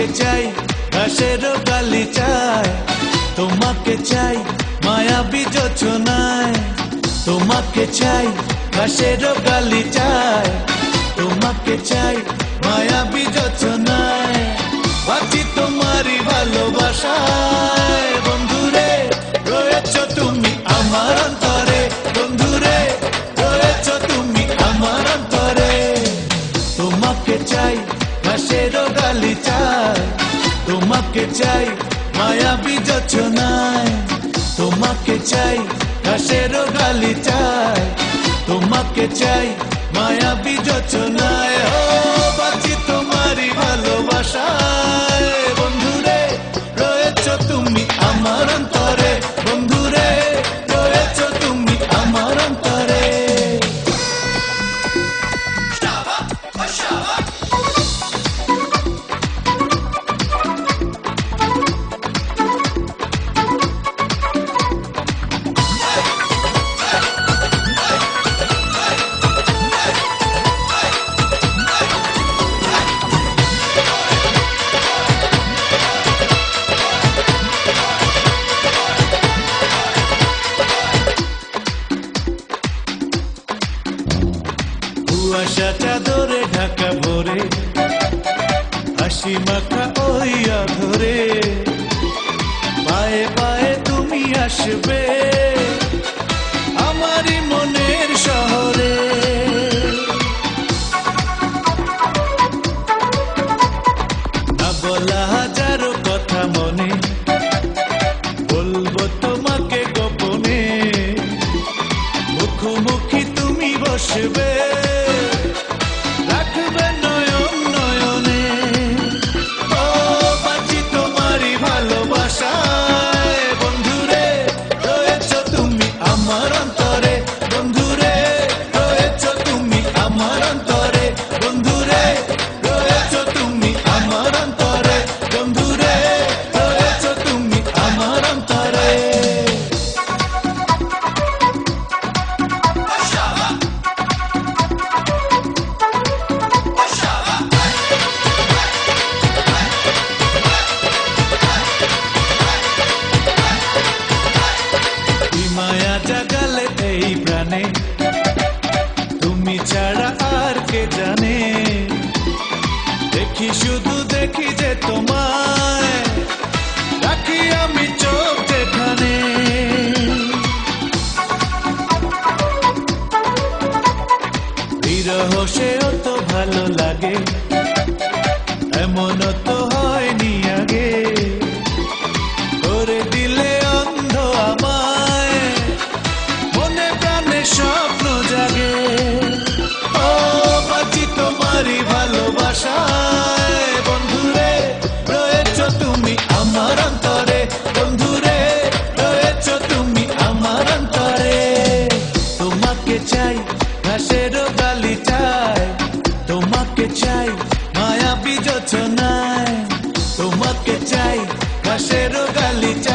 তোমাকে চাই ঘাসেরও গালিচায়, তোমাকে চাই মায়াবী যোচনায়, তোমাকে চাই ঘাসেরও গালিচায়, তোমাকে চাই মায়াবী যোচনায়। বাঁচি তোমারই ভালোবাসায় বন্ধুরে, রয়েছ তুমি আমার অন্তরে, বন্ধুরে রয়েছ তুমি আমার অন্তরে। তোমাকে চাই ঘাসেরও গালিচায়, তোমাকে চাই মায়াবী যোচনায়, তোমাকে চাই ঘাসেরও গালিচায়, তোমাকে চাই মায়াবী যোচনায়। ও বাঁচি তোমারই ভালোবাসায় বন্ধুরে, রয়েছ তুমি আমার অন্তরে, বন্ধুরে রয়েছ তুমি আমার অন্তরে। কুয়াশা চাদরে ঢাকা ভরে, হাসি মাখা ওই আধরে, পায়ে পায়ে তুমি আসবে আমারই মনের শহরে। না বলা হাজারো কথা মনে, বলবো তোমাকে গোপনে, মুখোমুখি তুমি বসবে, রাখবে নয়ন নয়নে। ও বাঁচি তোমারই ভালোবাসায় বন্ধুরে, রয়েছ তুমি আমার অন্তরে, বন্ধুরে রয়েছ তুমি আমার অন্তরে, বন্ধুরে রয়েছ তুমি আমার অন্তরে, বন্ধুরে রয়েছ তুমি আমার অন্তরে। মায়া জাগালে এই প্রাণে, তুমি ছাড়া আর কে জানে। দেখি শুধু দেখি যে তোমায়, রাখি আমি চোখ যেখানে। বিরহ সেও তো ভালো লাগে, এমন তো হয়নি আগে। করে দিলে অন্ধ আমায়, মনে প্রাণে স্বপ্ন জাগে। ও বাঁচি তোমারই ভালোবাসায় বন্ধুরে, রয়েছ তুমি আমার অন্তরে, বন্ধুরে রয়েছ তুমি আমার অন্তরে। তোমাকে চাই ঘাসেরও গালিচায়, তোমাকে চাই মায়াবী যোচনায়, তোমাকে চাই ঘাসেরও গালিচায়।